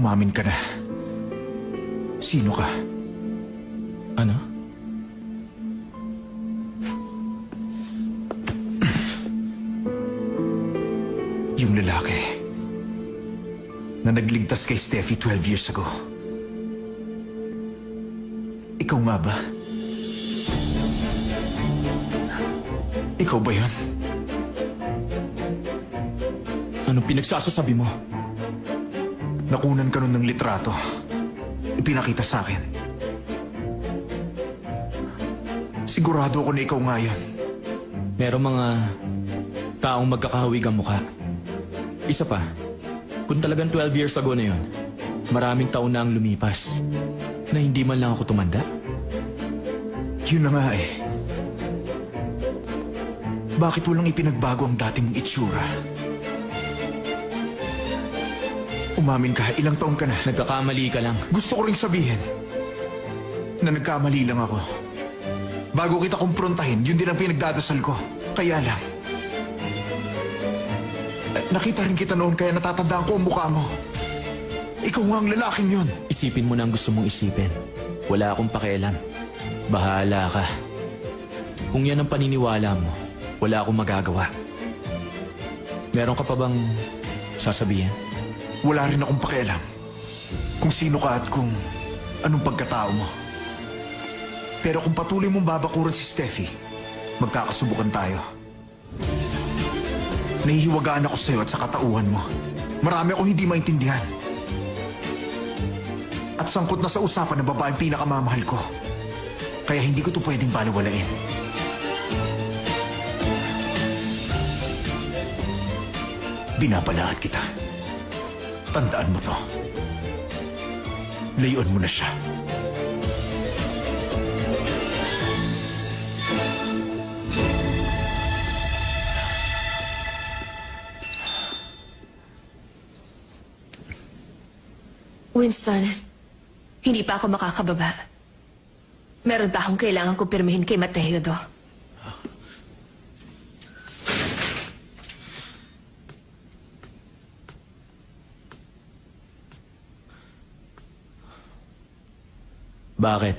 Umamin ka na. Sino ka? Ano? Yung lalaki na nagligtas kay Steffi 12 years ago. Ikaw nga ba? Ikaw ba yun? Anong pinagsasasabi mo? Nakunan ka nun ng litrato. Ipinakita sa akin. Sigurado ako na ikaw nga yun. Merong mga taong magkakahawig ang mukha. Isa pa, kung talagang 12 years ago na yun, maraming taon na ang lumipas na hindi man lang ako tumanda. Yun na nga eh. Bakit walang ipinagbago ang dating mong itsura? Umamin ka, ilang taon ka na? Nagkakamali ka lang. Gusto ko ring sabihin na nagkamali lang ako. Bago kita kumprontahin, yun din ang pinagdadasal ko. Kaya lang, nakita rin kita noon kaya natatandaan ko ang mukha mo. Ikaw nga ang lalaking yun. Isipin mo na ang gusto mong isipin. Wala akong pakialam. Bahala ka. Kung yan ang paniniwala mo, wala akong magagawa. Meron ka pa bang sasabihin? Wala rin akong pakialam kung sino ka at kung anong pagkatao mo. Pero kung patuloy mong babakuran si Steffi, magkakasubukan tayo. Nahihiwagaan ako sa'yo at sa katauhan mo. Marami akong hindi maintindihan. At sangkot na sa usapan ng babaeng pinakamamahal ko. Kaya hindi ko ito pwedeng balawalain. Binabalaan kita. Tandaan mo to. Layuan mo na siya. Winston, hindi pa ako makakababa. Meron pa akong kailangan kumpirmahin kay Mateo do. Bakit?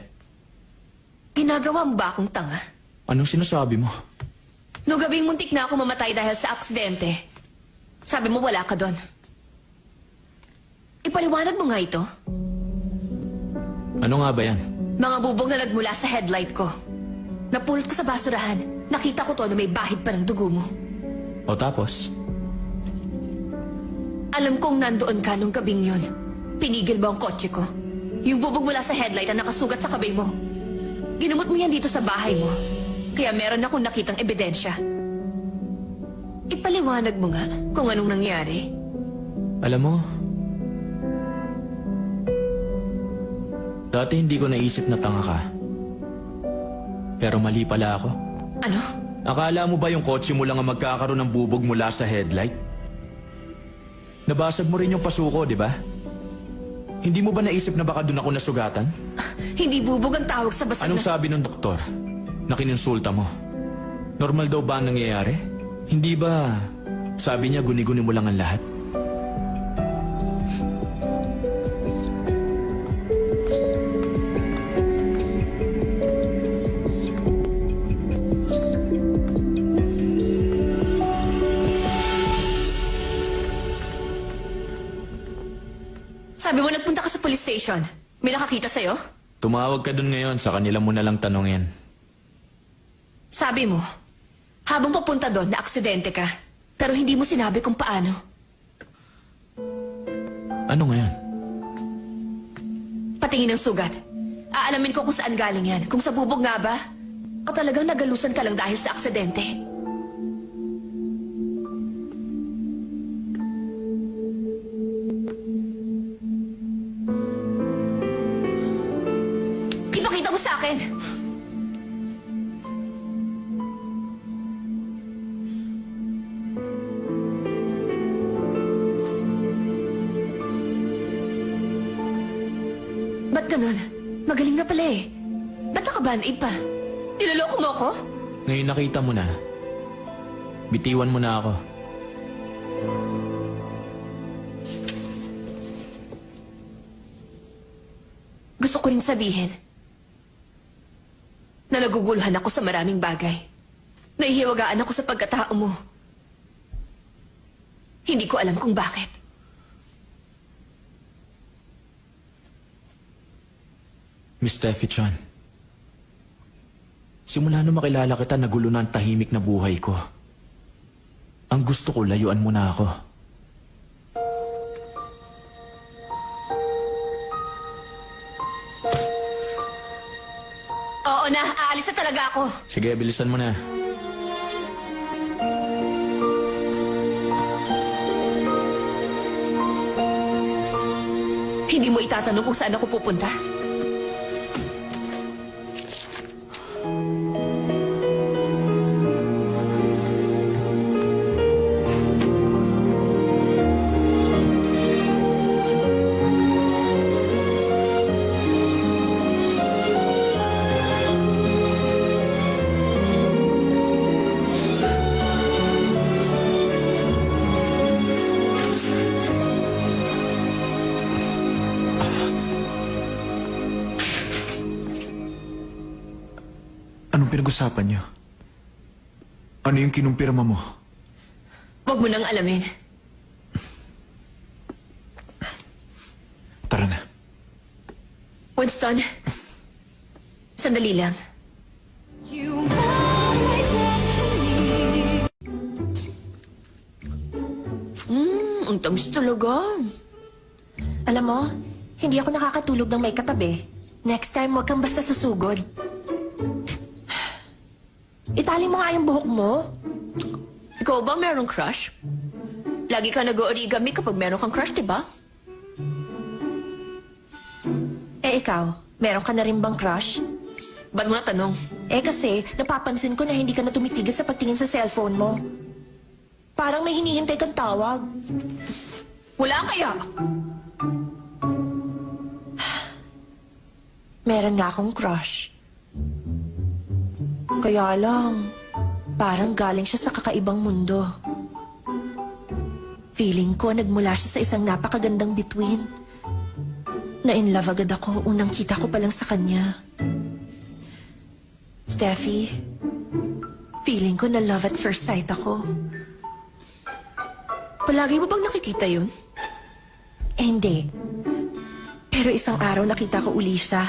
Ginagawa mo ba akong tanga? Anong sinasabi mo? Noong gabing muntik na ako mamatay dahil sa aksidente, sabi mo wala ka doon. Ipaliwanag mo nga ito. Ano nga ba yan? Mga bubog na nagmula sa headlight ko. Napulot ko sa basurahan. Nakita ko to na may bahid pa ng dugo mo. O tapos? Alam kong nandoon ka nung gabing yun. Pinigil mo ang kotse ko. Yung bubog mula sa headlight ang nakasugat sa kamay mo. Ginamot mo yan dito sa bahay mo. Kaya meron akong nakitang ebidensya. Ipaliwanag mo nga kung anong nangyari. Alam mo, dati hindi ko naisip na tanga ka. Pero mali pala ako. Ano? Akala mo ba yung kotse mo lang ang magkakaroon ng bubog mula sa headlight? Nabasag mo rin yung pasuko, di ba? Hindi mo ba naisip na baka doon ako nasugatan? Hindi bubog ang tawag sa basag Anong sabi ng doktor na kinonsulta mo? Normal daw ba ang nangyayari? Hindi ba sabi niya guni-guni mo lang ang lahat? Sabi mo nagpunta ka sa police station. May nakakita sa'yo? Tumawag ka doon ngayon, sa kanila mo na lang tanungin. Sabi mo, habang papunta doon, na-aksidente ka. Pero hindi mo sinabi kung paano. Ano ngayon? Patingin ng sugat. Aalamin ko kung saan galing yan. Kung sa bubog nga ba? O talagang nagalusan ka lang dahil sa aksidente? Ipakita mo sa akin! Ba't ganun? Magaling na pala eh. Ba't naka-band-aid pa? Niloloko mo ako? Ngayon nakita mo na. Bitiwan mo na ako. Gusto ko rin sabihin na naguguluhan ako sa maraming bagay. Nahihiwagaan ako sa pagkatao mo. Hindi ko alam kung bakit. Miss Steffi Chan, simula nung makilala kita, nagulo na ang tahimik na buhay ko. Ang gusto ko, layuan mo na ako. Oo na, aalis na talaga ako. Sige, bilisan mo na. Hindi mo itatanong kung saan ako pupunta. Anong pinag-usapan niyo? Ano yung kinumpirma mo? Huwag mo nang alamin. Tara na. Winston, sandali lang. Ang tamis talaga. Alam mo, hindi ako nakakatulog ng may katabi. Next time, huwag kang basta susugod. Itali mo nga yung buhok mo. Ikaw ba merong crush? Lagi ka nag-origami kapag meron kang crush, diba? Eh ikaw, meron ka na rin bang crush? Ba't mo natanong? Eh kasi, napapansin ko na hindi ka na tumitigil sa pagtingin sa cellphone mo. Parang may hinihintay kang tawag. Wala kaya? Meron nga akong crush. Kaya lang, parang galing siya sa kakaibang mundo. Feeling ko nagmula siya sa isang napakagandang bituin. Na-in love agad ako unang kita ko pa lang sa kanya. Steffi, feeling ko na love at first sight ako. Palagi mo bang nakikita yun? Eh hindi. Pero isang araw nakita ko uli siya.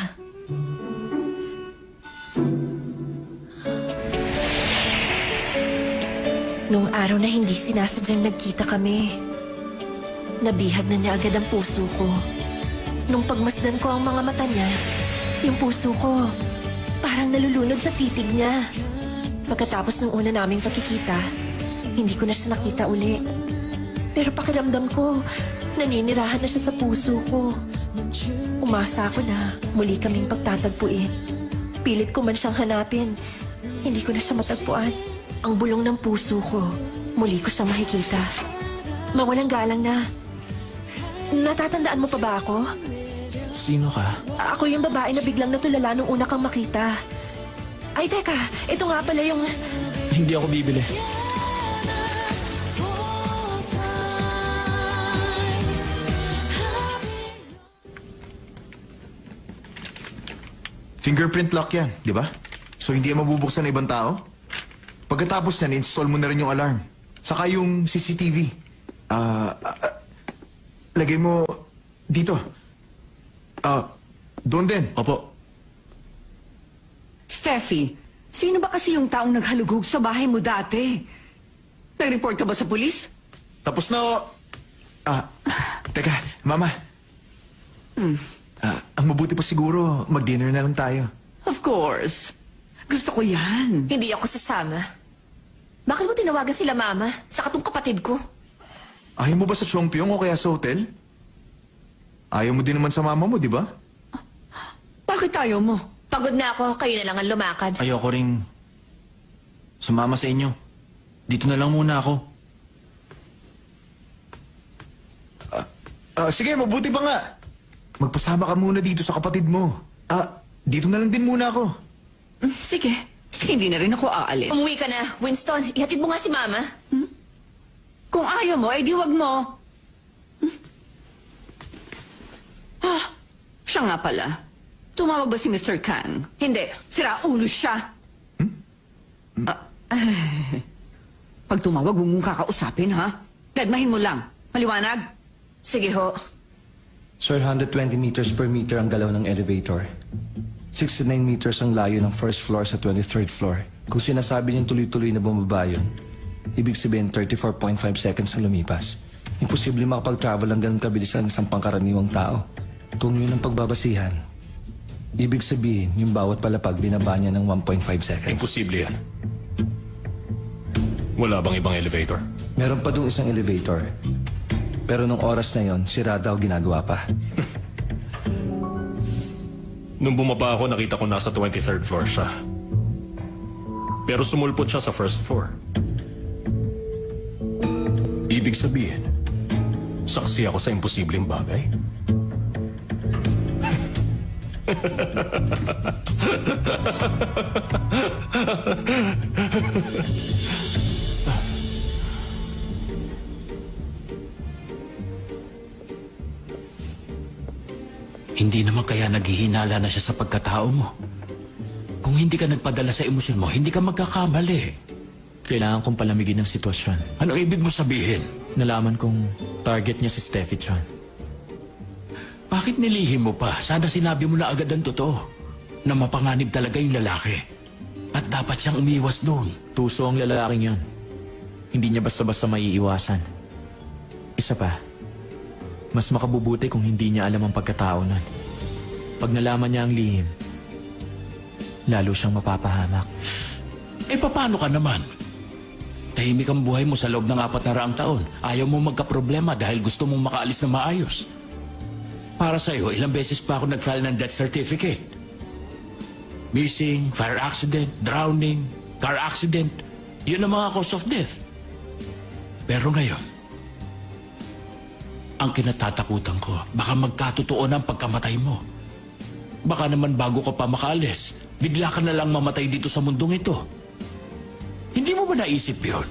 Nung araw na hindi sinasadyang nagkita kami, nabihag na niya agad ang puso ko. Nung pagmasdan ko ang mga mata niya, yung puso ko parang nalulunod sa titig niya. Pagkatapos ng una naming pagkikita, hindi ko na siya nakita uli. Pero pakiramdam ko, naninirahan na siya sa puso ko. Umasa ako na muli kaming pagtatagpuin. Pilit ko man siyang hanapin, hindi ko na siya matagpuan. Ang bulong ng puso ko, muli ko siyang makikita. Mawalang galang na. Natatandaan mo pa ba ako? Sino ka? Ako yung babae na biglang natulala nung una kang makita. Ay, teka. Ito nga pala yung... Hindi ako bibili. Fingerprint lock yan, di ba? So hindi yan mabubuksan ng ibang tao? Pagkatapos yan, install mo na rin yung alarm. Saka yung CCTV. Lagay mo dito. Doon din. Opo. Steffi, sino ba kasi yung taong naghalugog sa bahay mo dati? Nag-report ka ba sa pulis? Tapos na, oh. Teka, Mama. Ang mabuti pa siguro, mag-dinner na lang tayo. Of course. Gusto ko yan. Hindi ako sasama. Bakit mo tinawagan sila mama? Saka tong kapatid ko. Ayaw mo ba sa Chongpyong o kaya sa hotel? Ayaw mo din naman sa mama mo, di ba? Bakit ayaw mo? Pagod na ako, kayo na lang ang lumakad. Ayoko ring sumama sa inyo. Dito na lang muna ako. Sige, mabuti pa nga. Magpasama ka muna dito sa kapatid mo. Dito na lang din muna ako. Sige, hindi na rin ako aalis. Umuwi ka na. Winston, ihatid mo nga si mama. Kung ayaw mo, di wag mo. Siya nga pala. Tumawag ba si Mr. Kang? Hindi. Sira ulo siya. Pag tumawag, huwag mong kakausapin, ha? Dedmahin mo lang. Maliwanag? Sige ho. Sir, 120 meters per meter ang galaw ng elevator. 69 meters ang layo ng first floor sa 23rd floor. Kung sinasabi niyang tuloy-tuloy na bumaba yun, ibig sabihin 34.5 seconds ang lumipas. Imposible makapag-travel ang ganun kabilis ang isang pangkaraniwang tao. Kung yun ang pagbabasihan, ibig sabihin yung bawat palapag binaba niya ng 1.5 seconds. Imposible yan. Wala bang ibang elevator? Meron pa dong isang elevator. Pero nung oras na yon, sira daw ginagawa pa. Nung bumaba ako, nakita ko nasa 23rd floor siya. Pero sumulpot siya sa first floor. Ibig sabihin, saksi ako sa imposibleng bagay. Hindi naman kaya naghihinala na siya sa pagkatao mo. Kung hindi ka nagpadala sa emosyon mo, hindi ka magkakamali. Kailangan kong palamigin ng sitwasyon. Ano ibig mo sabihin? Nalaman kong target niya si Steffi Chan. Bakit nilihim mo pa? Sana sinabi mo na agad ang totoo. Na mapanganib talaga yung lalaki. At dapat siyang umiwas doon. Tuso ang lalaking yon. Hindi niya basta-basta maiiwasan. Isa pa, mas makabubuti kung hindi niya alam ang pagkatao nun. Pag nalaman niya ang lihim, lalo siyang mapapahamak. Eh paano ka naman? Tahimik ang buhay mo sa loob ng 400 taon. Ayaw mo magkaproblema dahil gusto mong makaalis na maayos. Para sa'yo, ilang beses pa ako nag-file ng death certificate. Missing, fire accident, drowning, car accident. Yun ang mga cause of death. Pero ngayon, ang kinatatakutan ko, baka magkatotoo na ang pagkamatay mo. Baka naman bago ka pa makaalis, bigla ka na lang mamatay dito sa mundong ito. Hindi mo ba naisip yun?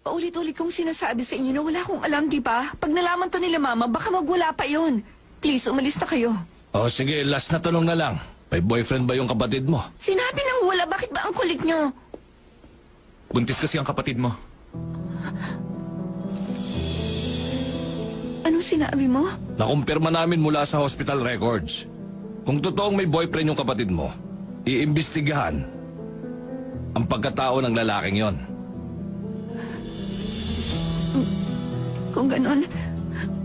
Paulit-ulit kong sinasabi sa inyo na wala akong alam, di ba? Pag nalaman to nila mama, baka magwala pa yon. Please, umalis na kayo. O sige, last na tanong na lang. May boyfriend ba yung kapatid mo? Sinabi nang wala, bakit ba ang kulit nyo? Buntis kasi ang kapatid mo. Anong sinabi mo? Nakumpirma namin mula sa hospital records. Kung totoong may boyfriend yung kapatid mo, iimbestigahan ang pagkatao ng lalaking yon. Kung ganon,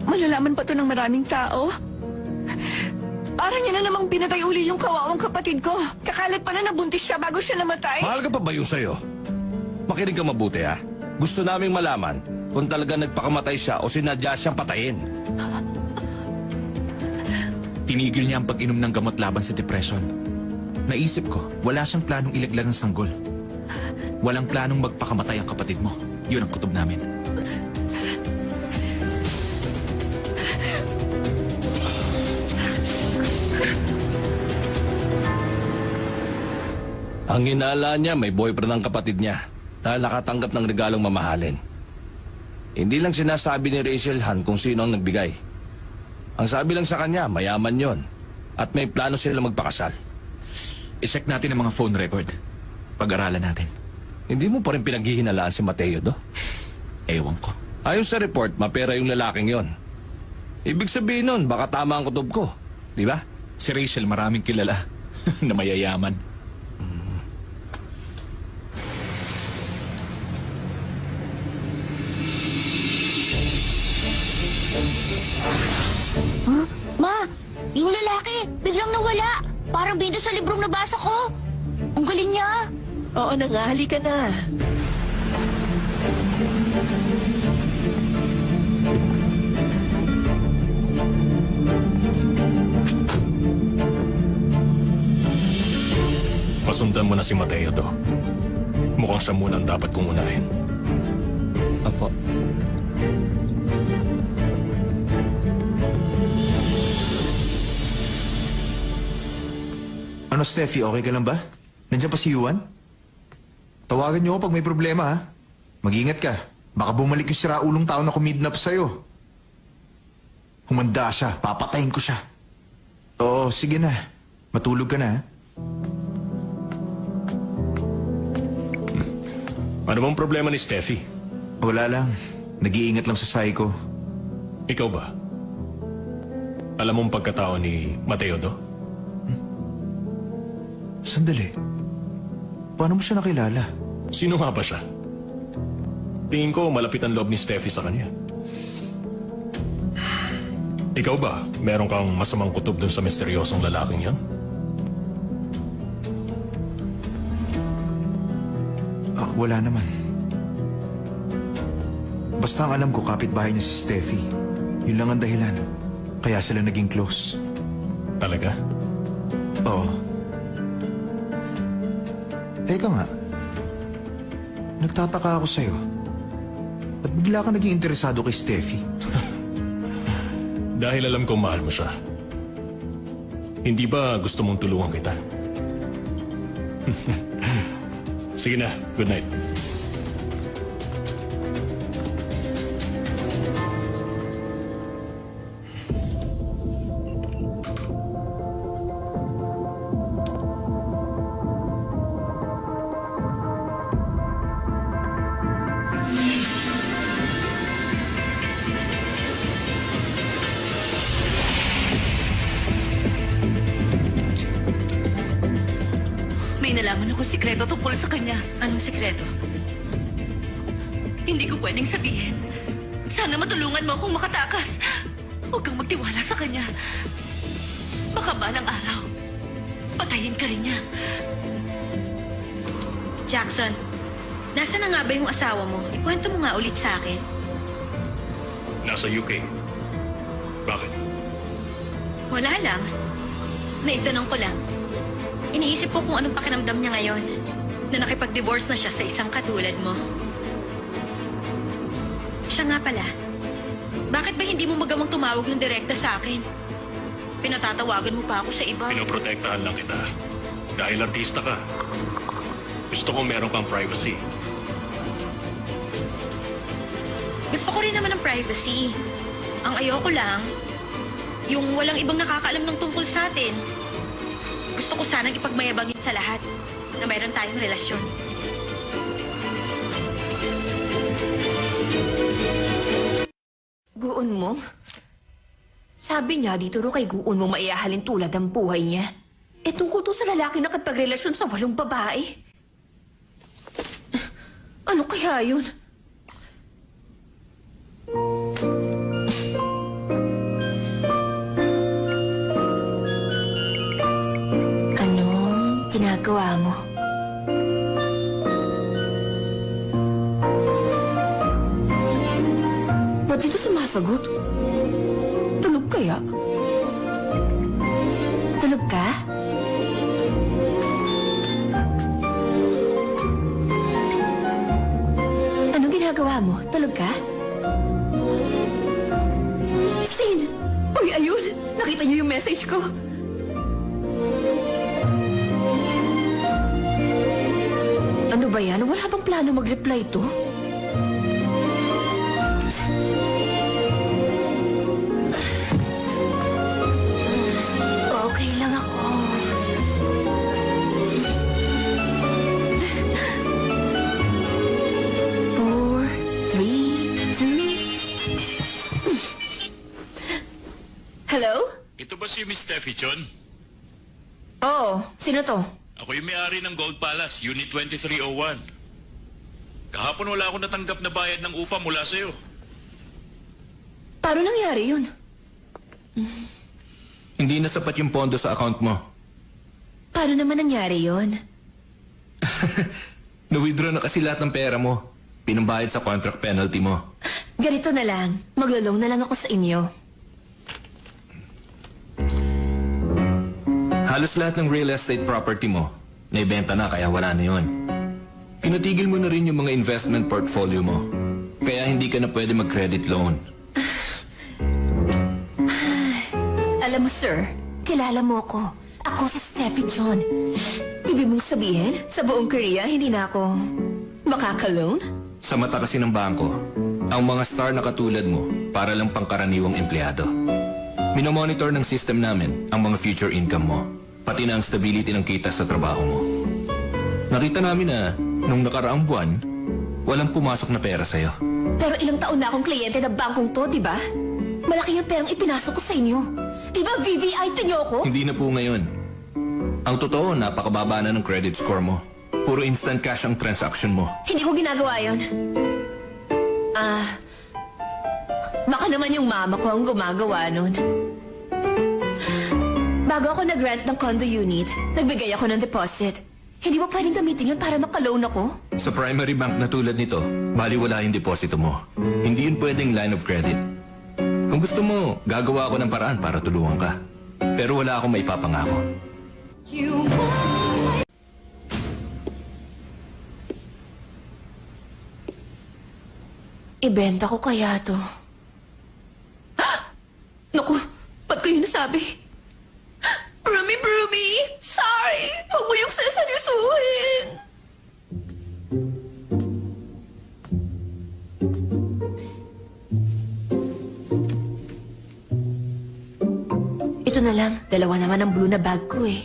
malalaman pa to ng maraming tao. Parang niya na namang pinatay uli yung kawawang kapatid ko. Kakalat pa na nabuntis siya bago siya namatay. Mahal ka pa ba yung sa'yo? Makinig ka mabuti ha. Gusto naming malaman kung talaga nagpakamatay siya o sinadya siyang patayin. Tinigil niya ang pag-inom ng gamot laban sa depression. Naisip ko, wala siyang planong ilaglag ng sanggol. Walang planong magpakamatay ang kapatid mo. Yun ang kutob namin. Ang hinala niya, may boyfriend ang kapatid niya dahil nakatanggap ng regalong mamahalin. Hindi lang sinasabi ni Rachel Han kung sino ang nagbigay. Ang sabi lang sa kanya, mayaman yon at may plano sila magpakasal. I-check natin ang mga phone record. Pag-aralan natin. Hindi mo pa rin pinaghihinalaan si Mateo, do? Ewan ko. Ayon sa report, mapera yung lalaking yon. Ibig sabihin nun, baka tama ang kutob ko. Di ba? Si Rachel maraming kilala na mayayaman. Ma, yung lalaki, biglang nawala. Parang bida sa librong nabasa ko. Ang galing niya. Oo na nga, halika na. Pasundan mo na si Mateo do. Mukhang siya muna ang dapat kong unahin. Apo. Ano, Steffi, okay ka lang ba? Nandiyan pa si Yuan? Tawagan niyo ako pag may problema, ha? Mag-ingat ka. Baka bumalik yung siraulong tao na kumidnap sa'yo. Humanda siya, papatayin ko siya. Oo, sige na. Matulog ka na. Ano bang problema ni Steffi? Wala lang. Nag-iingat lang sa psycho. Ikaw ba? Alam mong pagkatao ni Mateo do? Sandali. Paano mo siya nakilala? Sino nga ba siya? Tingin ko malapit ang loob ni Steffi sa kanya. Ikaw ba? Meron kang masamang kutob dun sa misteryosong lalaking yan? Wala naman. Basta ang alam ko, kapitbahay niya si Steffi. Yun lang ang dahilan. Kaya sila naging close. Talaga? Oo. Teka nga. Nagtataka ako sa'yo. Ba't bigla ka naging interesado kay Steffi? Dahil alam kong mahal mo siya. Hindi ba gusto mong tulungan kita? Sige na, good night. May nalaman akong sikreto tungkol sa kanya. Anong sikreto? Hindi ko pwedeng sabihin. Sana matulungan mo akong makatakas. Huwag kang magtiwala sa kanya. Baka balang araw, patayin ka rin niya. Jackson, nasa na nga ba yung asawa mo? Ikwento mo nga ulit sa akin. Nasa UK. Bakit? Wala lang. Naitanong ko lang. Iniisip ko kung anong pakiramdam niya ngayon na nakipag-divorce na siya sa isang katulad mo. Siya nga pala. Bakit ba hindi mo magawang tumawag ng direkta sa akin? Pinatatawagan mo pa ako sa iba. Pinoprotektahan lang kita. Dahil artista ka. Gusto ko meron kang privacy. Gusto ko rin naman ng privacy. Ang ayoko lang, yung walang ibang nakakaalam ng tungkol sa atin. Gusto ko sanang ipagmayabangin sa lahat na mayroon tayong relasyon. Guon mo? Sabi niya, dito ro kay Guon mo maiahalin tulad ang buhay niya. Eh tungkol to sa lalaki na kapagrelasyon sa 8 babae. Ano kaya yun? Anong ginagawa mo? Ba't dito sumasagot? Tulog kaya? Tulog ka? Anong ginagawa mo? Tulog ka? Sin! Uy, ayun! Nakita niyo yung message ko? Ano ba yan? Wala bang plano mag-reply to? Okay lang ako. Four, three, two. Hello? Ito ba si Miss Steffi Chon? Oo, sino to? Ako yung may-ari ng Gold Palace, Unit 2301. Kahapon wala akong natanggap na bayad ng upa mula sa'yo. Paano nangyari yun? Hindi na sapat yung pondo sa account mo. Paano naman nangyari yon? Na-withdraw na kasi lahat ng pera mo. Pinambayad sa contract penalty mo. Ganito na lang. Maglulong na lang ako sa inyo. Halos lahat ng real estate property mo, naibenta na kaya wala na yun. Pinatigil mo na rin yung mga investment portfolio mo. Kaya hindi ka na pwede mag-credit loan. Alam mo, sir, kilala mo ako. Ako si Steffi Chon. Ibig mong sabihin, sa buong Korea, hindi na ako makaka-loan? Sa mata kasi ng bangko, ang mga star na katulad mo, para lang pangkaraniwang empleyado. Minomonitor ng system namin ang mga future income mo, pati na ang stability ng kita sa trabaho mo. Nakita namin na nung nakaraang buwan, walang pumasok na pera sa'yo. Pero ilang taon na akong kliyente ng bangkong to, di ba? Malaki ang perang ipinasok ko sa inyo. Di ba VVIP niyo ako? Hindi na po ngayon. Ang totoo, napakababa na ng credit score mo. Puro instant cash ang transaction mo. Hindi ko ginagawa yon. Baka naman yung mama ko ang gumagawa nun. Bago ako nag-rent ng condo unit, nagbigay ako ng deposit. Hindi mo pwedeng gamitin yun para makaloan ako? Sa primary bank na tulad nito, baliwala yung deposito mo. Hindi yun pwedeng line of credit. Kung gusto mo, gagawa ako ng paraan para tulungan ka. Pero wala akong maipapangako. Ibenta ko kaya to. Naku, ba't ko yun nasabi? Brumi! Sorry! Huwag mo yung sasalusuhin! Ito na lang. Dalawa naman ang blue na bag ko eh.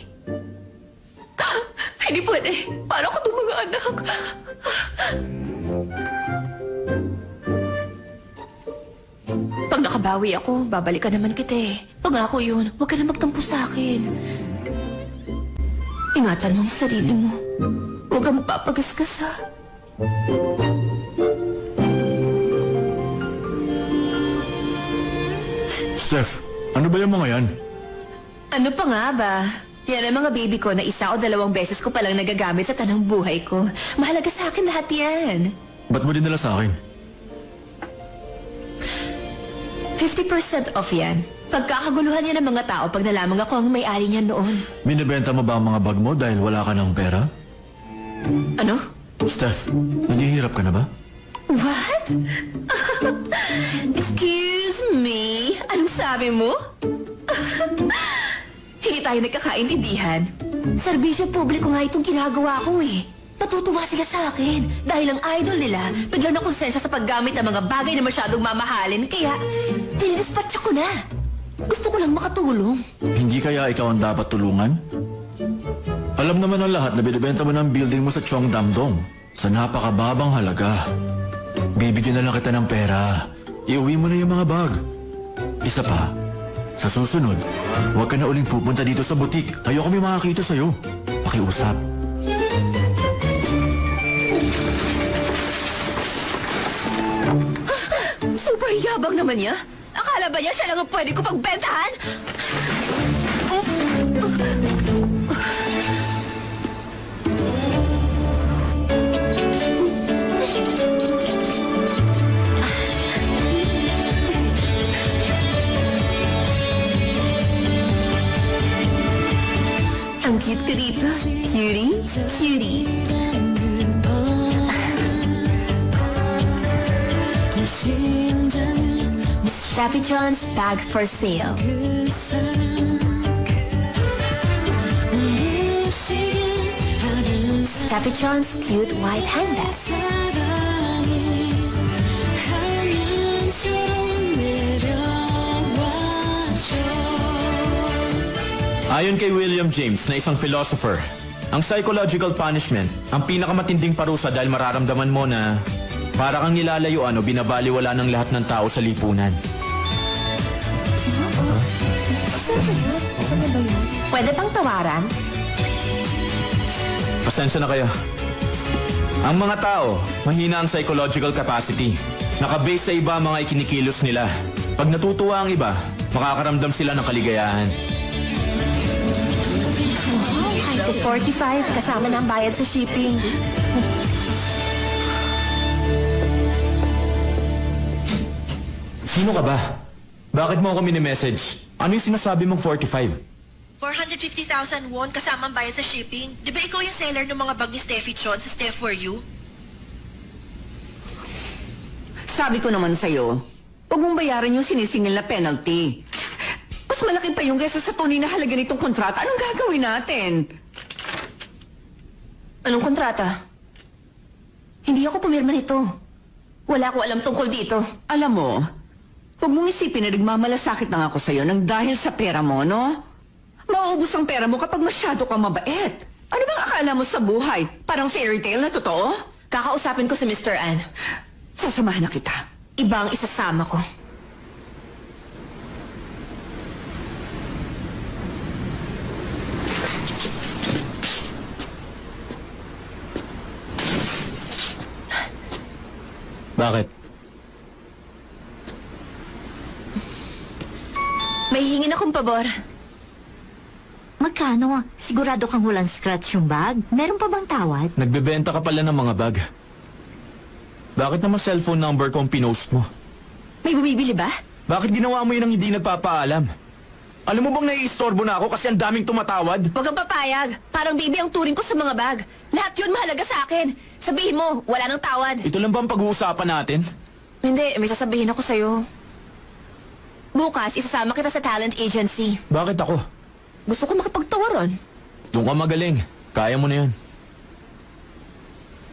Hindi pwede. Paano ko itong mga anak? Pag nakabawi ako, babalikan naman kita eh. Pangako yun, huwag ka na magtampo sa akin. Ingatan mo ang sarili mo. Huwag kang magpapagasgas ha. Steph, ano ba yung mga yan? Ano pa nga ba? Yan ang mga baby ko na 1 o 2 beses ko palang nagagamit sa tanang buhay ko. Mahalaga sa akin lahat yan. Ba't mo dinala sa akin? 50% off yan. Pagkakaguluhan yan ng mga tao pag nalaman ako ang may-ari niyan noon. Binibenta mo ba ang mga bag mo dahil wala ka ng pera? Ano? Steph, naghihirap ka na ba? What? Excuse me? Anong sabi mo? Hindi tayo nagkakaintindihan. Serbisyo publiko nga itong ginagawa ko eh. Natutuwa sila sa akin dahil ang idol nila biglang nakonsensya sa paggamit ng mga bagay na masyadong mamahalin kaya dinidispatcha ko na. Gusto ko lang makatulong. Hindi kaya ikaw ang dapat tulungan? Alam naman ng lahat na binibenta mo ng building mo sa Cheongdam-dong sa napakababang halaga. Bibigyan na lang kita ng pera. Iuwi mo na yung mga bag. Isa pa, sa susunod, huwag ka na uling pupunta dito sa butik. Ayoko may makakita sa'yo. Pakiusap. Super yabang naman niya. Akala ba niya siya lang ang pwede ko pagbentahan? Ang cute ka dito. Cutie. Steffi John's bag for sale. Steffi John's cute white handbag. Ayon kay William James na isang philosopher, ang psychological punishment ang pinakamatinding parusa dahil mararamdaman mo na para kang nilalayuan o binabaliwala ng lahat ng tao sa lipunan. Pwede pang tawaran? Pasensya na kayo. Ang mga tao, mahina ang psychological capacity. Nakabase sa iba ang mga ikinikilos nila. Pag natutuwa ang iba, makakaramdam sila ng kaligayahan. To 45, kasama na ang bayad sa shipping. Sino ka ba? Bakit mo ako mini-message? Ano yung sinasabi mong 45? 450,000 won kasama ang bayad sa shipping. Di ba ikaw yung seller ng mga bag ni Steffi Chon sa Steph For You? Sabi ko naman sa'yo, huwag mong bayaran yung sinisingil na penalty. Mas malaki pa yung kesa sa tunay na halaga nitong kontrata. Anong gagawin natin? Anong kontrata? Hindi ako pumirma nito. Wala ko alam tungkol dito. Alam mo, Huwag mong isipin na nagmamalasakit lang ako sa'yo nang dahil sa pera mo, no? Mauubos ang pera mo kapag masyado kang mabait. Ano bang akala mo sa buhay? Parang fairy tale na totoo? Kakausapin ko si Mr. An. Sasamahan na kita. Iba ang isasama ko. Bakit? May hingin akong pabor. Magkano? Sigurado kang walang scratch yung bag? Meron pa bang tawad? Nagbebenta ka pala ng mga bag. Bakit naman cellphone number ko ang pinost mo? May bumibili ba? Bakit ginawa mo yun ang hindi nagpapaalam? Alam mo bang naiistorbo na ako kasi ang daming tumatawad? Huwag kang papayag. Parang baby ang turing ko sa mga bag. Lahat yun mahalaga sa akin. Sabihin mo, wala nang tawad. Ito lang ba ang pag-uusapan natin? Hindi, may sasabihin ako sa'yo. Bukas, isasama kita sa talent agency. Bakit ako? Gusto ko makapagtawaran. Doon ka magaling. Kaya mo na yun.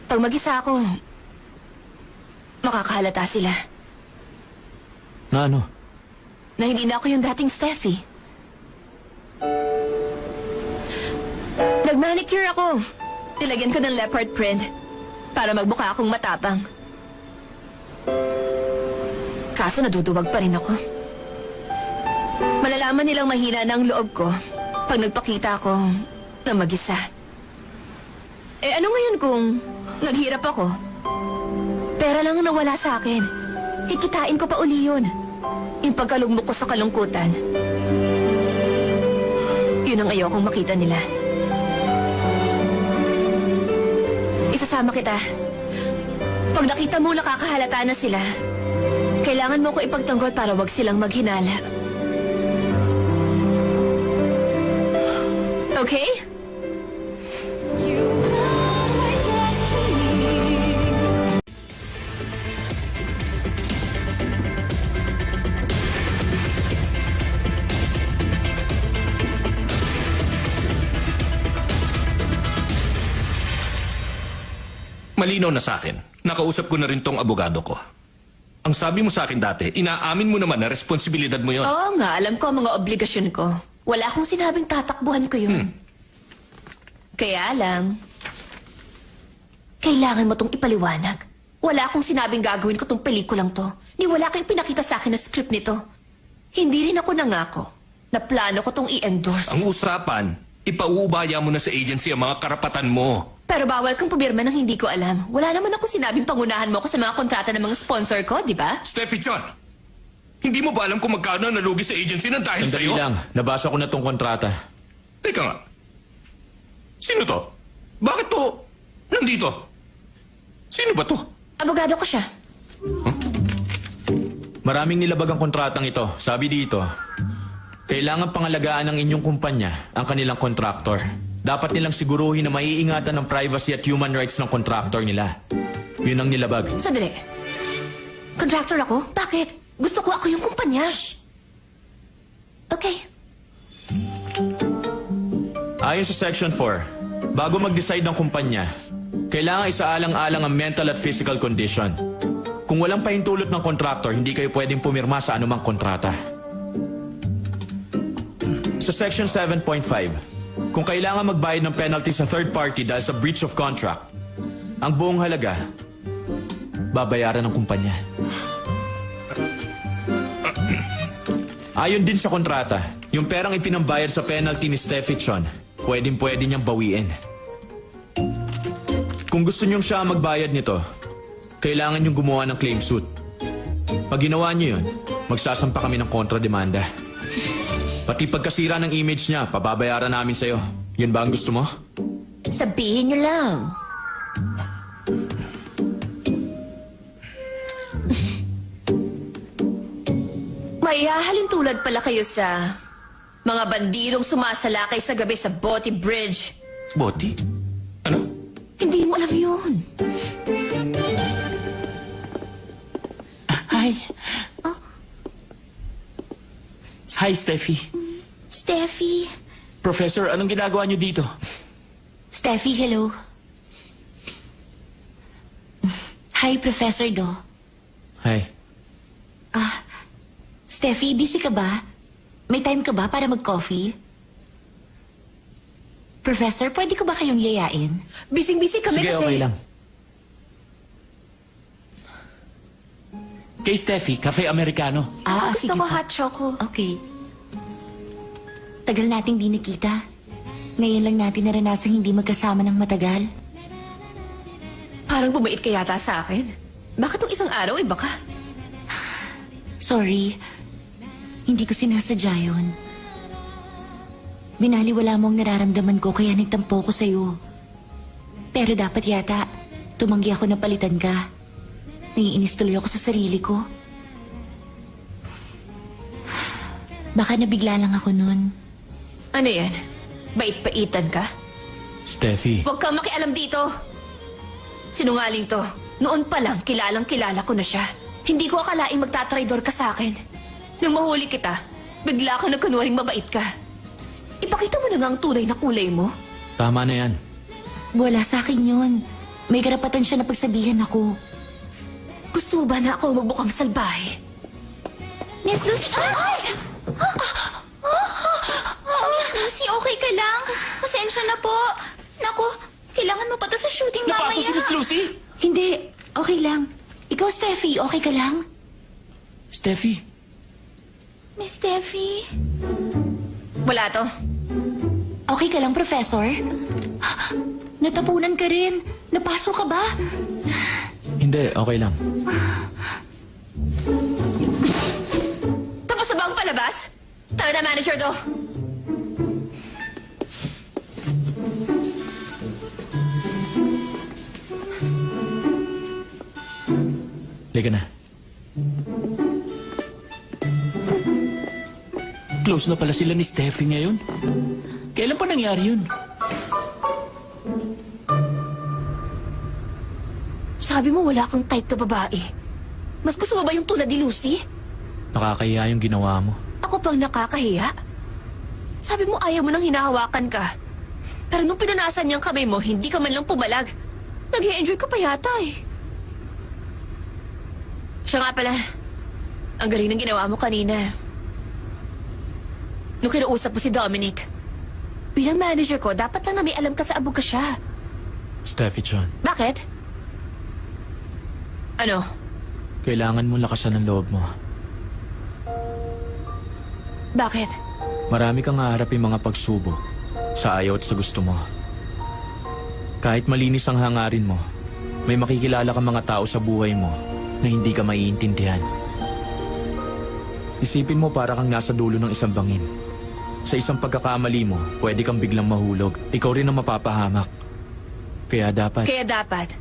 Pag mag-isa ako, makakahalata sila. Na ano? Na hindi na ako yung dating Steffi. Nag-manicure ako. Nilagyan ko ng leopard print para magbuka akong matapang. Kaso naduduwag pa rin ako. Malalaman nilang mahina na ang loob ko pag nagpakita ako na mag-isa. Eh ano ngayon kung naghirap ako? Pera lang ang nawala sa akin. Kikitain ko pa uli yun. Yung pagkalugmok ko sa kalungkutan. Yun ang ayokong makita nila. Isasama kita. Pag nakita mo nakakahalata na sila, kailangan mo ko ipagtanggol para wag silang maghinala. Okay? Malinaw na sa akin. Nakausap ko na rin tong abogado ko. Ang sabi mo sa akin dati, inaamin mo naman na responsibilidad mo yon. Oo nga, alam ko ang mga obligasyon ko. Wala akong sinabing tatakbuhan ko yun. Kaya lang, kailangan mo tong ipaliwanag. Wala akong sinabing gagawin ko tong pelikulang to. Ni wala kayong pinakita sa akin na script nito. Hindi rin ako nangako na plano ko tong i-endorse. Ang usapan, ipauubaya mo na sa agency ang mga karapatan mo. Pero bawal kang pumirma ng hindi ko alam. Wala naman ako sinabing pangunahan mo ako sa mga kontrata ng mga sponsor ko, di ba? Steffi John, hindi mo ba alam kung magkano ang nalugi sa agency ng dahil Sandali sa'yo? lang. Nabasa ko na tong kontrata. Teka nga. Sino to? Bakit to nandito? Sino ba to? Abogado ko siya. Maraming nilabag ang kontratang ito. Sabi dito, kailangan pangalagaan ng inyong kumpanya ang kanilang kontraktor. Dapat nilang siguruhin na maiingatan ng privacy at human rights ng kontraktor nila. Yun ang nilabag. Sandali. Contractor ako? Bakit? Gusto ko ako yung kumpanya. Okay. Ayon sa Section 4, bago mag-decide ng kumpanya, kailangan isaalang-alang ang mental at physical condition. Kung walang pahintulot ng kontraktor, hindi kayo pwedeng pumirma sa anumang kontrata. Sa Section 7.5, kung kailangan magbayad ng penalty sa third party dahil sa breach of contract, ang buong halaga, babayaran ng kumpanya. Ayon din sa kontrata, yung perang ipinambayad sa penalty ni Steffi Chon, pwedeng-pwede niyang bawiin. Kung gusto niyong siya magbayad nito, kailangan niyong gumawa ng claim suit. Pag ginawa niyo yun, magsasampa kami ng kontrademanda. Pati pagkasira ng image niya, pababayaran namin sa'yo. Yun ba ang gusto mo? Sabihin niyo lang. May hahalin tulad pala kayo sa mga bandidong sumasalakay sa gabi sa Boty Bridge. Boti? Ano? Hindi mo alam yun. Hi. Hi, Steffi. Steffi. Professor, anong ginagawa niyo dito? Steffi, hello. Hi, Professor Do. Hi. Steffi, busy ka ba? May time ka ba para mag-coffee? Professor, pwede ko ba kayong yayain? Bising-busy kami Sige, kasi... okay lang. Kay Steffi, cafe americano. Gusto ko hot choco. Okay. Tagal nating di nakita. Ngayon lang natin naranasang hindi magkasama ng matagal. Parang bumait ka yata sa akin. Bakit nung isang araw iba ka? Sorry. Hindi ko sinasadya yun. Binaliwala mo ang nararamdaman ko kaya nagtampo ko sa'yo. Pero dapat yata, tumanggi ako na palitan ka. Naiinis tuloy ako sa sarili ko. Baka nabigla lang ako nun. Ano yan? Bait-baitan ka? Steffi, Huwag kang makialam dito. Sinungaling to. Noon pa lang, kilalang-kilala ko na siya. Hindi ko akalaing magtatraidor ka sa akin. Nung mahuli kita, bigla ako nagkunwaring mabait ka. Ipakita mo na nga ang tunay na kulay mo. tama na yan. Wala sa akin yun. May karapatan siya na pagsabihan ako. Gusto mo ba na ako magbukang salbahe? Miss Lucy! Ay! Miss Lucy, okay ka lang? Pasensya na po. Naku, kailangan mo pa to sa shooting mamaya. Napasok si Miss Lucy? Hindi, okay lang. Ikaw, Steffi, okay ka lang? Steffi, Miss Steffi? Wala to. Okay ka lang, Professor? Natapunan ka rin. Napasok ka ba? Hindi, okay lang. Tapos na ba ang palabas? Tara na, manager do. Liga na. close na pala sila ni Steffi ngayon. Kailan pa nangyari yun? Sabi mo wala kang type na babae. Mas gusto mo ba yung tulad ni Lucy? Nakakahiya yung ginawa mo. Ako pang nakakahiya? Sabi mo ayaw mo nang hinahawakan ka. Pero nung pinanasan niyang kamay mo, hindi ka man lang pumalag. Nag-i-enjoy ka pa yata eh. Siya nga pala, ang galing ng ginawa mo kanina. Nung kinausap mo si Dominic, bilang manager ko, dapat lang na may alam ka sa abog ka siya. Steffi Chan, Bakit? Ano? kailangan mo lakasan ng loob mo. Bakit? Marami kang haharapin mga pagsubok sa ayaw at sa gusto mo. Kahit malinis ang hangarin mo, may makikilala kang mga tao sa buhay mo na hindi ka maiintindihan. Isipin mo para kang nasa dulo ng isang bangin. Sa isang pagkakamali mo, pwede kang biglang mahulog. Ikaw rin ang mapapahamak. Kaya dapat...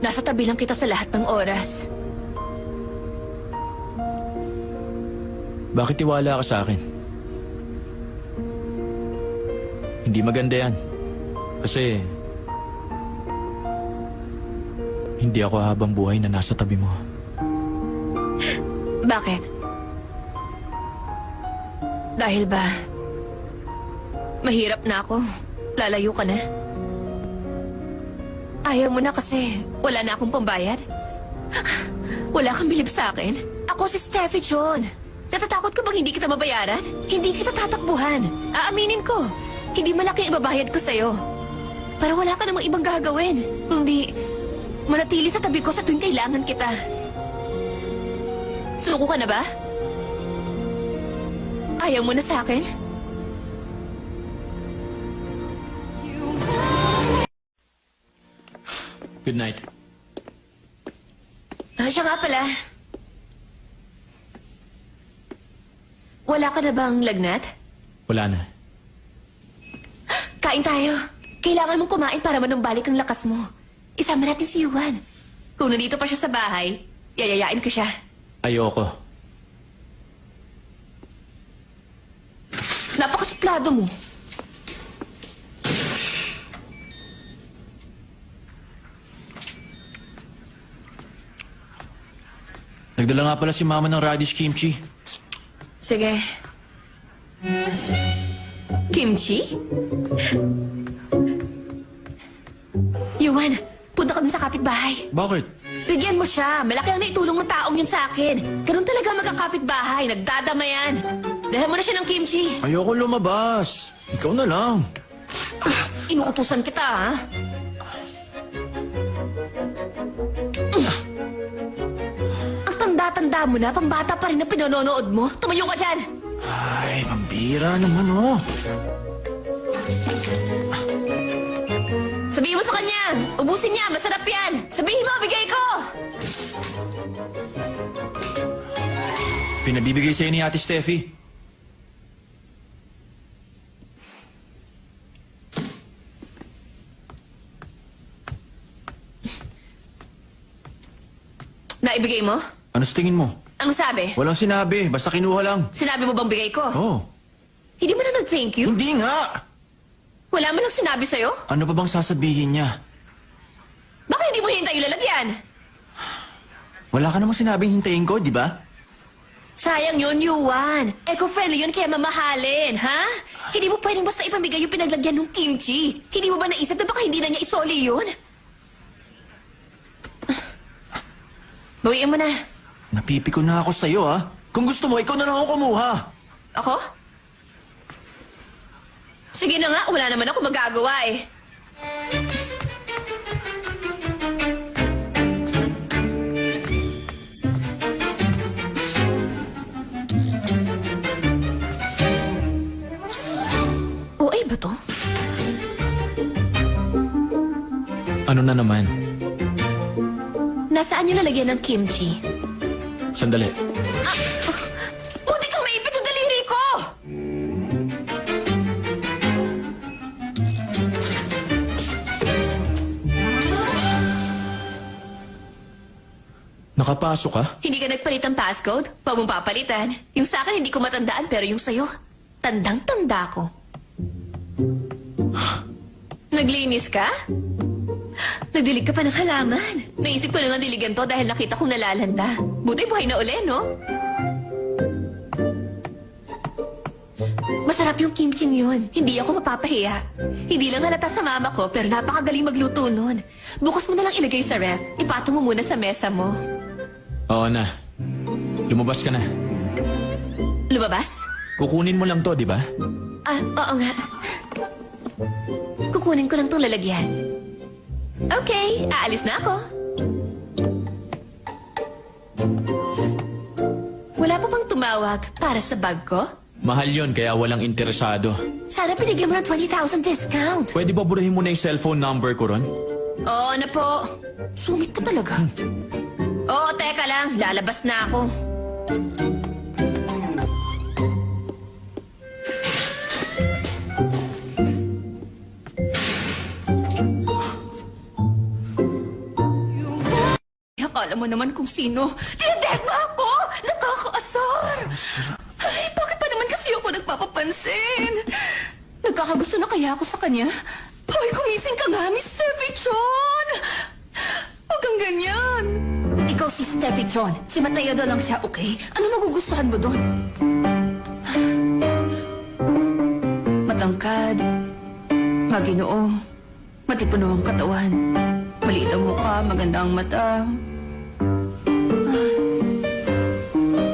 Nasa tabi lang kita sa lahat ng oras. Bakit tiwala ka sa akin? Hindi maganda yan. Kasi... hindi ako habang buhay na nasa tabi mo. Bakit? Dahil ba... mahirap na ako. Lalayo ka na. Ayaw mo na kasi wala na akong pambayad. Wala kang bilib sa akin. Ako si Steffi John. Natatakot ka bang hindi kita mabayaran? Hindi kita tatakbuhan. Aaminin ko. Hindi malaki ang babayad ko sa'yo. Pero wala ka namang ibang gagawin. Kundi manatili sa tabi ko sa tuwing kailangan kita. Suko ka na ba? Ayaw mo na sa akin? Good night. Siya nga pala. Wala ka na bang lagnat? Wala na. Kain tayo. Kailangan mong kumain para manumbalik ang lakas mo. Isama natin si Juan. Kung nandito pa siya sa bahay, yayayain ko siya. Ayoko. Napakasuplado mo. Nagdala nga pala si Mama ng radish kimchi. Sige. Kimchi? Yuan, punta kami sa kapitbahay. Bakit? Bigyan mo siya. Malaki ang naitulong ng taong yun sa akin. Ganun talaga magkakapit-bahay. Nagdadamayan. Dahil mo na siya ng kimchi. Ayoko lumabas. Ikaw na lang. Inuutusan kita, ha? Ang tanda-tanda mo na, pang bata pa rin na pinanonood mo. Tumayo ka dyan! Ay, pambira naman, oh. Sabihin mo sa kanya! Ubusin niya! Masarap yan! Sabihin mo, bigay ko! Pinabibigay sa'yo ni Ate Steffi. Naibigay mo? Ano sa tingin mo? Ano sabi? Walang sinabi, basta kinuha lang. Sinabi mo bang bigay ko? Oh, Hindi mo na nag-thank you? hindi nga! Wala mo lang sinabi sa'yo? Ano pa bang sasabihin niya? Bakit hindi mo hintay yung lalagyan? Wala ka namang sinabing hintayin ko, di ba? Sayang yun, Yuan. Eco-friendly yun kaya mamahalin, ha? Hindi mo pwedeng basta ipamigay yung pinaglagyan ng kimchi. Hindi mo ba naisip na baka hindi na niya isoli yun? Bawiin mo na. Napipiko na ako sa'yo, ha? Kung gusto mo, ikaw na lang ako kumuha. Ako? Sige na nga, wala naman ako magagawa eh. O ay ba to? Ano na naman? Nasaan yung lalagyan ng kimchi? Sandali. Buti kang maipit yung daliri ko! Nakapasok ka? Hindi ka nagpalit ng passcode? Huwag mong papalitan. Yung sa akin hindi ko matandaan pero yung sa'yo, tandang-tanda ko. Naglinis ka? Nagdilig ka pa ng halaman. Naisip ko na nga diligan to dahil nakita kong nalalanda. Buti buhay na uli, no? Masarap yung kimchi yun. Hindi ako mapapahiya. Hindi lang halata sa mama ko pero napakagaling magluto nun. Bukas mo na lang ilagay sa ref. Ipatong mo muna sa mesa mo. Oo na. Lumabas ka na. Lumabas? Kukunin mo lang to, di ba? Ah, oo nga. Kukunin ko lang tong lalagyan. Okay, aalis na ako. Wala pa bang tumawag para sa bag ko? Mahal yon kaya walang interesado. Sana pinigyan mo ng 20,000 discount. Pwede ba burahin mo na yung cellphone number ko ron? Oo na po. Sungit po talaga. Oo, teka lang. Lalabas na ako. Akala mo naman kung sino. Dinadek mo ako! Nakakaasar! Ay, bakit pa naman kasi ako nagpapapansin? Nagkakagusto na kaya ako sa kanya? Hoy, kumising ka nga, Miss Steffi John! Huwag kang ganyan. Ikaw si Steffi John. Si Mateo doon lang siya, okay? Ano magugustuhan mo doon? Matangkad, maginoo, matipuno ang katawan, maliit ang mukha, maganda ang mata.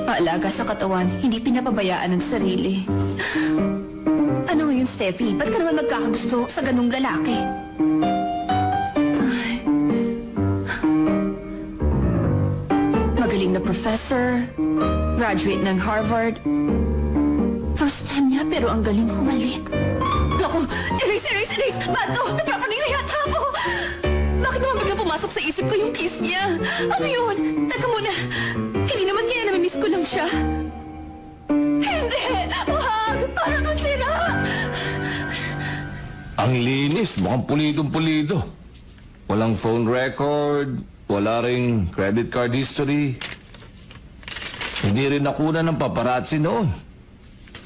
Paalaga sa katawan, hindi pinapabayaan ng sarili. Ano ngayon, Steffi? Ba't ka naman magkakagusto sa ganung lalaki? Ay. Magaling na professor, graduate ng Harvard. First time niya, pero ang galing humalik. Naku, erase! Bato, napapanig na yata ako! Bakit naman biglang pumasok sa isip ko yung kiss niya? Ano yun? Teka muna. Hindi naman kaya namimiss ko lang siya. Hindi! Wag! Parang ang sira! Ang linis, mukhang pulidong-pulido. Walang phone record, wala ring credit card history. Hindi rin nakuna ng paparazzi noon.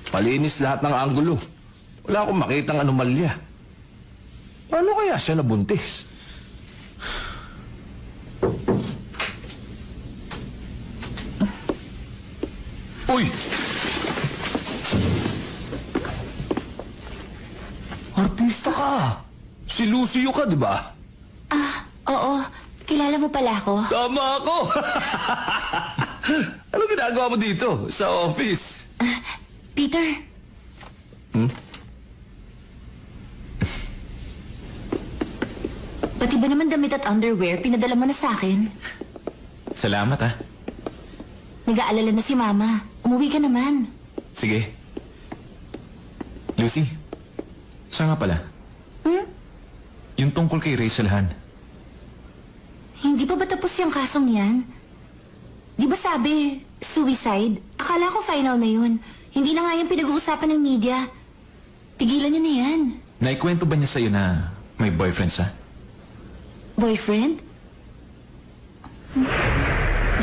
Palinis lahat ng anggulo. Wala akong makitang anomalya. Paano kaya siya nabuntis? Uy! Artista ka! Si Lucio ka, di ba? Oo. kilala mo pala ako? Tama ako! Anong ginagawa mo dito? Sa office? Peter, pati ba naman damit at underwear pinadala mo na sa akin? Salamat ah. Nag-aalala na si Mama. Umuwi ka naman. Sige. Lucy, siya nga pala. Yung tungkol kay Rachel Han. Hindi pa ba tapos yung kasong yan? Di ba sabi, suicide? Akala ko final na yun. Hindi na nga yung pinag-uusapan ng media. Tigilan niyo na yan. Naikwento ba niya sa'yo na may boyfriend siya? Boyfriend?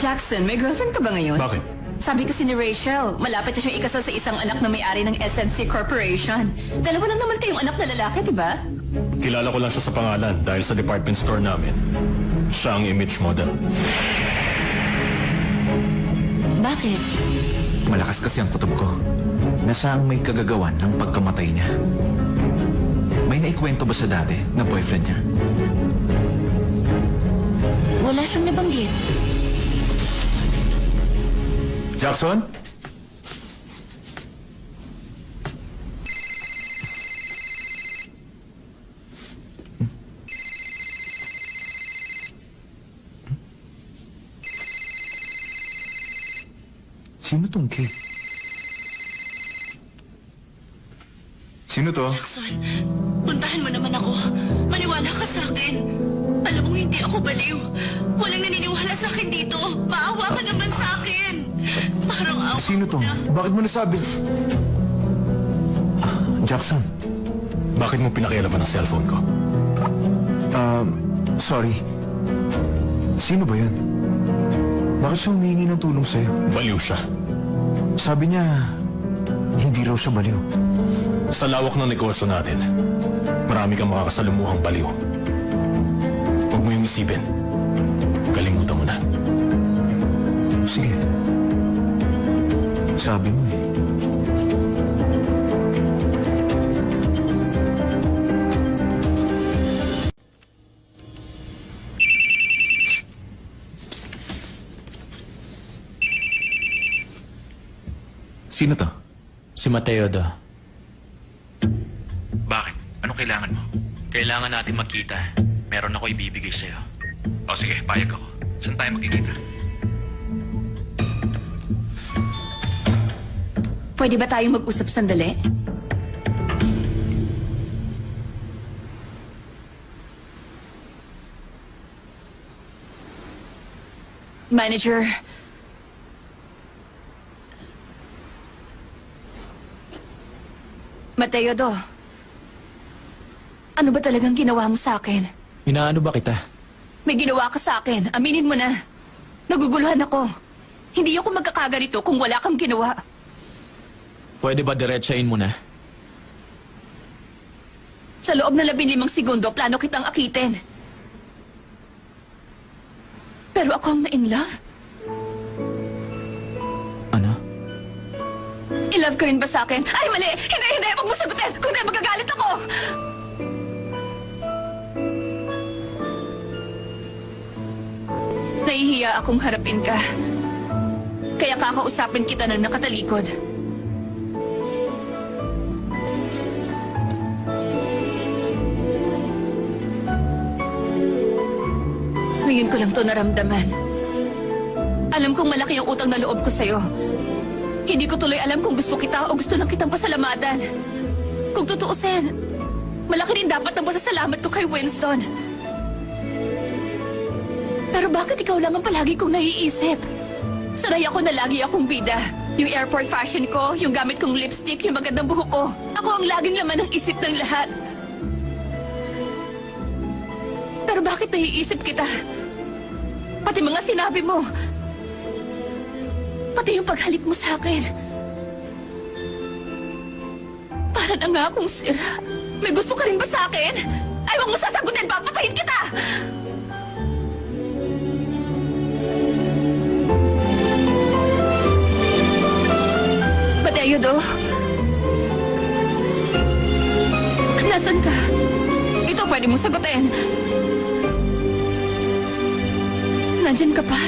Jackson, may girlfriend ka ba ngayon? Bakit? Sabi kasi ni Rachel, malapit na siyang ikasal sa isang anak na may-ari ng SNC Corporation. Dalawa lang naman kayong anak na lalaki, di ba? Kilala ko lang siya sa pangalan dahil sa department store namin. Siya ang image model. Bakit? Malakas kasi ang kutob ko na siya ang may kagagawan ng pagkamatay niya. May naikwento ba siya dati na boyfriend niya? Wala siyang nabanggit. Jackson? Sino tong Kate? Sino to? Jackson, puntahan mo naman ako. Maniwala ka sa akin. Alam mo, hindi ako baliw. Walang naniniwala sa akin dito. Maawa ka naman sa akin. Parang awa Sino to? mo na. Bakit mo nasabi? Jackson. Bakit mo pinakialaman ang cellphone ko? Sorry. Sino ba yun? Bakit siya humingi ng tulong sa'yo? Baliw siya. Sabi niya, hindi raw siya baliw. Sa lawak ng negosyo natin, marami kang makakasalamuhang baliw. Huwag mo yung isipin. Kalimutan mo na. Sige. Sabi mo eh. Sino to? Si Mateo do. Bakit? Anong kailangan mo? Kailangan natin magkita. Meron ako ibibigay sa'yo. O sige, payag ako. Saan tayo magkikita? Pwede ba tayong mag-usap sandali? Manager, Mateo do, ano ba talagang ginawa mo sa akin? Inaano ba kita? May ginawa ka sa akin, aminin mo na. Naguguluhan ako. Hindi ako magkakaganito kung wala kang ginawa. Pwede ba diretsahin mo na? Sa loob ng 15 segundo, plano kitang akitin. Pero ako ang na-in love? Ano? In love ka rin ba sa akin? Ay, mali! Hindi, hindi! Huwag mo sagutin! Kung hindi, magagalit ako! Nahihiya akong harapin ka. Kaya kakausapin kita ng nakatalikod. Ngayon ko lang to naramdaman. Alam kong malaki ang utang na loob ko sa'yo. Hindi ko tuloy alam kung gusto kita o gusto lang kitang pasalamatan. Kung tutuusin, malaki rin dapat ang pasasalamat ko kay Winston. Pero bakit ikaw lang ang palagi kong naiisip? Sanay ako na lagi akong bida. Yung airport fashion ko, yung gamit kong lipstick, yung magandang buhok ko. Ako ang laging laman ng isip ng lahat. Pero bakit naiisip kita? Pati mga sinabi mo. Pati yung paghalik mo sa akin. Para na nga akong sira. May gusto ka rin ba sa akin? Ay, huwag mo sasagutin! Papatayin kita! Mateo do? Nasaan ka? Ito pwede mo sagutin. Nandyan ka pa?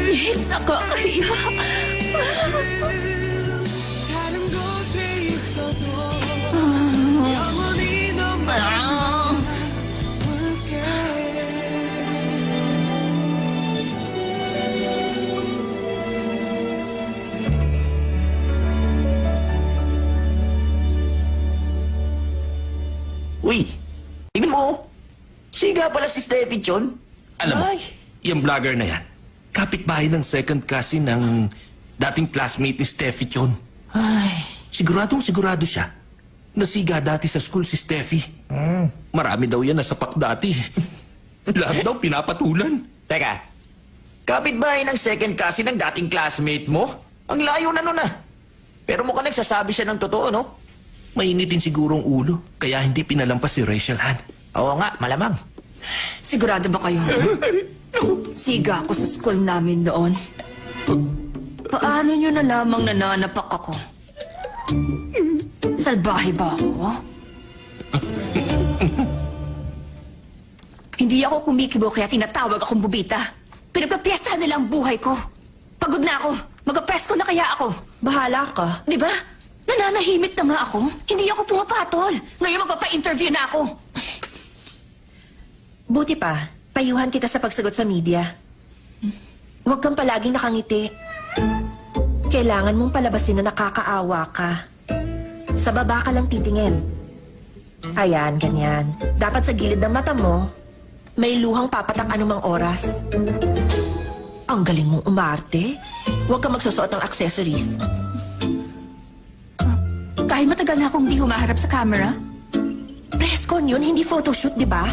Nick, nakakahiya. Uy, tingnan mo. Siga pala si Steffi Chon. Alam mo, yung vlogger na yan, kapitbahay ng second cousin ng dating classmate ni Steffi Chon. Ay, Siguradong sigurado siya. Nasiga dati sa school si Steffi. Marami daw yan nasapak dati. Lahat daw pinapatulan. teka. Kapitbahay ng second cousin ng dating classmate mo? Ang layo na nun ah. Pero mukhang nagsasabi siya ng totoo, no? Mainitin sigurong ulo, kaya hindi pinalampas si Rachel Han. Oo nga, malamang. Sigurado ba kayo? Siga ako sa school namin doon. Paano nyo na lamang nananapak ako? Salbahe ba ako? Hindi ako kumikibo kaya tinatawag akong bubita. Pinagpapiestahan nila ang buhay ko. Pagod na ako. Mag-presko na kaya ako. Bahala ka. Di ba? Nananahimik na nga ako. Hindi ako pumapatol. Ngayon magpapa-interview na ako. Buti pa, payuhan kita sa pagsagot sa media. Huwag kang palaging nakangiti. Kailangan mong palabasin na nakakaawa ka. Sa baba ka lang titingin. Ayan, ganyan. Dapat sa gilid ng mata mo, may luhang papatak anumang oras. Ang galing mong umarte. Huwag kang magsusuot ng accessories. Kahit matagal na akong di humaharap sa camera. Press con yun, hindi photoshoot, di ba?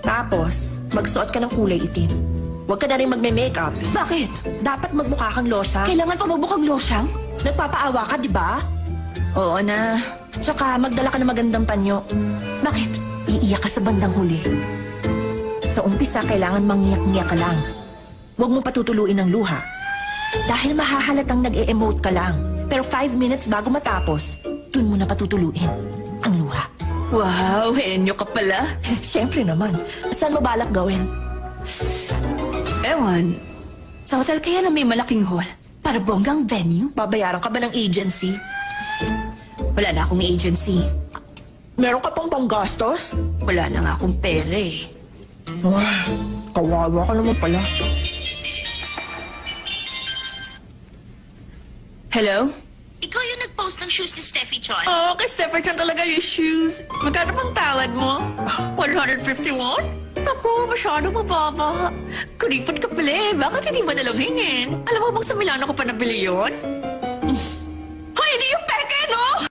Tapos, magsuot ka ng kulay itim. Huwag ka na rin magme-makeup. Bakit? Dapat magmukha kang losyang. Kailangan pa magbukang losyang? Nagpapaawa ka, di ba? Oo na. Tsaka, magdala ka ng magandang panyo. Bakit? Iiyak ka sa bandang huli. Sa umpisa, kailangan mangiyak-ngiyak ka lang. Huwag mo patutuluin ng luha. Dahil mahahalatang nag-e-emote ka lang. Pero 5 minutes bago matapos, dun mo na patutuluin ang luha. Wow, henyo ka pala. Siyempre naman. Saan mo balak gawin? Ewan. Sa hotel kaya na may malaking hall. Para bonggang venue. Babayaran ka ba ng agency? Wala na akong agency. Meron ka pang panggastos? Wala na nga akong pera eh. Kawawa ka naman pala. Hello? Ikaw yung nag-post ng shoes ni Steffi Chon? Oo, kay Steffer ka talaga yung shoes. Magkano bang tawad mo? 151? Naku, masyado mababa. Kuripot ka pala eh. Bakit hindi mo nalang hingin? Alam mo bang sa Milano ko pa nabili yun? Hoy, hindi yung peke, no?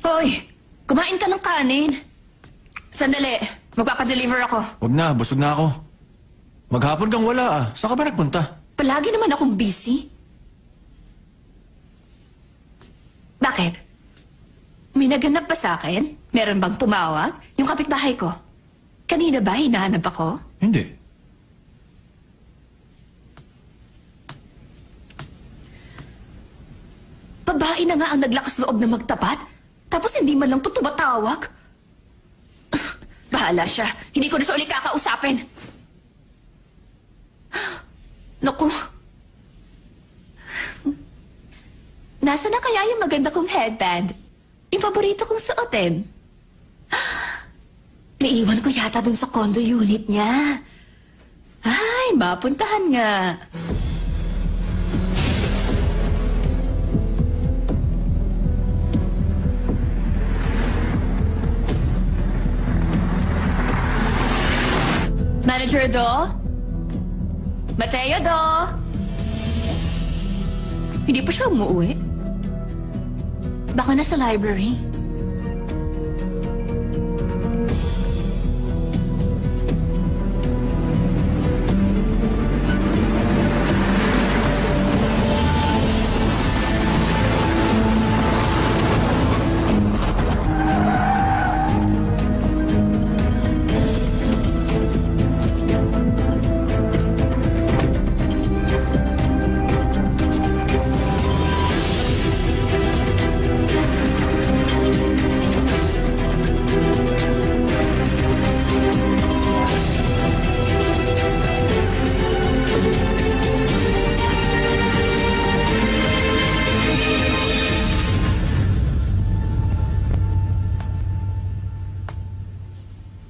Hoy, kumain ka ng kanin. Sandali, magpapadeliver ako. Wag na, busog na ako. Maghapon kang wala ah. Saan ka ba nagpunta? Palagi naman akong busy. Bakit? May naganap ba sa akin? Meron bang tumawag? Yung kapitbahay ko. Kanina ba hinahanap ako? Hindi. Babae na nga ang naglakas loob na magtapat, tapos hindi man lang to tumatawag. Bahala siya. Hindi ko na siya ulit kakausapin. Naku. Nasaan na kaya yung maganda kong headband? Yung paborito kong suotin? Naiwan ko yata dun sa condo unit niya. Ay, mapuntahan nga. Manager Do? Mateo Do? Hindi pa siya umuwi. Baka nasa library.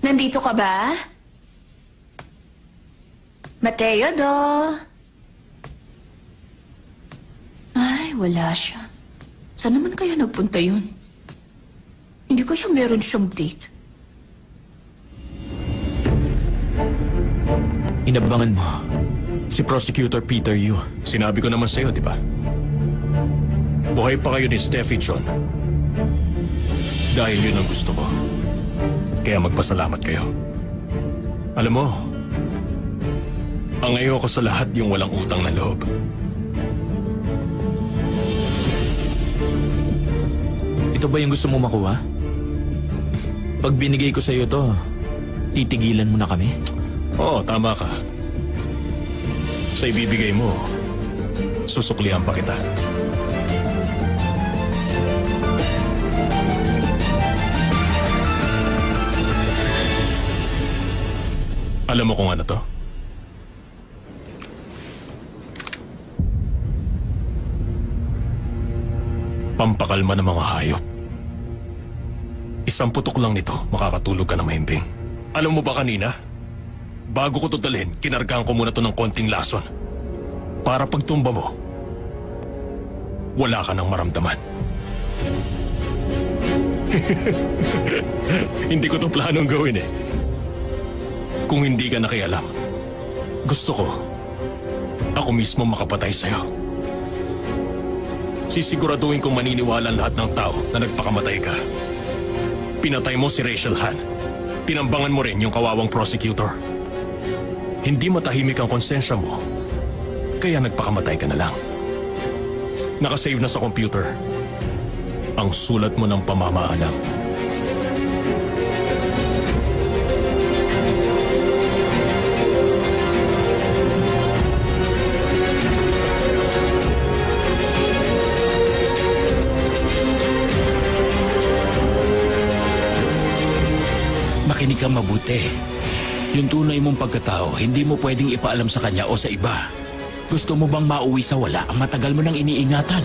Nandito ka ba? Mateo Do? Ay, wala siya. Saan naman kaya nagpunta yun? Hindi kaya meron siyang date? Inabangan mo. Si Prosecutor Peter Yu. Sinabi ko naman sa'yo, di ba? Buhay pa kayo ni Steffi John. Dahil yun ang gusto ko. Kaya magpasalamat kayo. Alam mo, ang ayoko sa lahat yung walang utang na loob. Ito ba yung gusto mo makuha? Pag binigay ko sa'yo to, titigilan mo na kami? Oo, tama ka. Sa ibibigay mo, susuklihan pa kita. Alam mo kung ano to? Pampakalma ng mga hayop. Isang putok lang nito, makakatulog ka na mahimbing. Alam mo ba kanina? Bago ko to dalhin, kinargahan ko muna to ng konting lason. Para pagtumba mo, wala ka nang maramdaman. Hindi ko to planong gawin eh. Kung hindi ka nakialam, gusto ko, ako mismo makapatay sa'yo. Sisiguraduhin kong maniniwala ang lahat ng tao na nagpakamatay ka. Pinatay mo si Rachel Han. Tinambangan mo rin yung kawawang prosecutor. Hindi matahimik ang konsensya mo, kaya nagpakamatay ka na lang. Nakasave na sa computer ang sulat mo ng pamamaalam. Makinig kang mabuti. Yung tunay mong pagkatao, hindi mo pwedeng ipaalam sa kanya o sa iba. Gusto mo bang mauwi sa wala ang matagal mo nang iniingatan?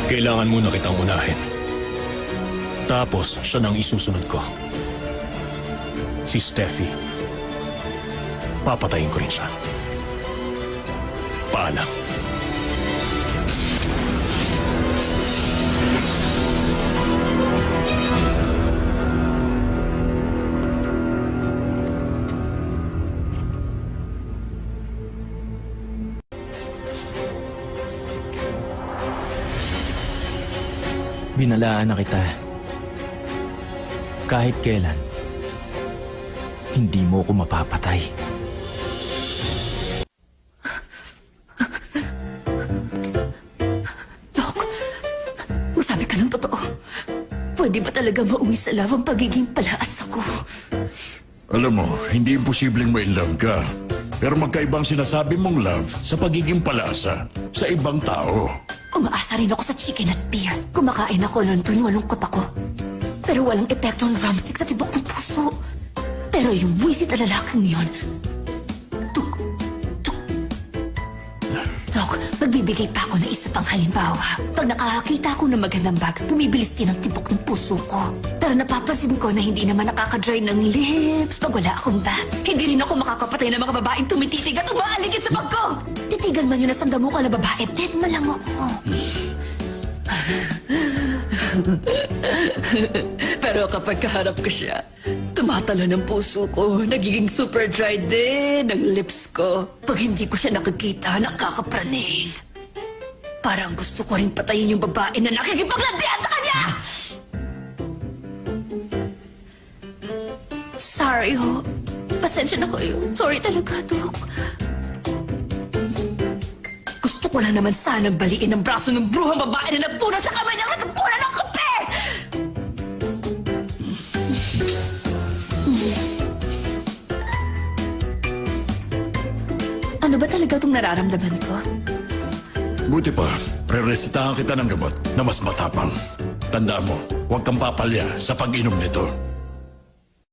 Kailangan mo na kitang unahin. Tapos, siya nang isusunod ko. Si Steffi. Papatayin ko rin siya. Paalam. Binalaan na kita. Kahit kailan, hindi mo ko mapapatay. Doc, magsabi ka ng totoo. Pwede ba talaga mauwi sa love ang pagiging palaas ako? Alam mo, hindi imposibleng ma-inlove ka. Pero magkaibang sinasabi mong love sa pagiging palasa sa ibang tao. Umaasa rin ako sa chicken at beer. Kumakain ako noon tuwing malungkot ako. Pero walang epekto ang drumstick sa tibok ng puso. Pero yung buwisit na lalaking yun, Doc, magbibigay pa ako ng isa pang halimbawa. Pag nakakakita ako ng magandang bag, bumibilis din ang tibok ng puso ko. Pero napapansin ko na hindi naman nakaka-dry ng lips pag wala akong bag. Hindi rin ako makakapatay ng mga babaeng tumititig at umaaligid sa bag ko. Titigan man yun na sandamuka na babae, dead ma lang ako. Pero kapag kaharap ko siya, tumatalo ng puso ko. Nagiging super dry din ang lips ko. Pag hindi ko siya nakikita, nakakapraning. Parang gusto ko rin patayin yung babae na nakikipaglandian sa kanya! Sorry ho. Pasensya na kayo. Sorry talaga, Dok. Gusto ko lang naman sanang baliin ang braso ng bruhang babae na nagpuna sa kamay niyang nagpuna ng kape! Ano ba talaga itong nararamdaman ko? Buti pa, pre-resetahan kita ng gamot na mas matapang. Tandaan mo, huwag kang papalya sa pag-inom nito.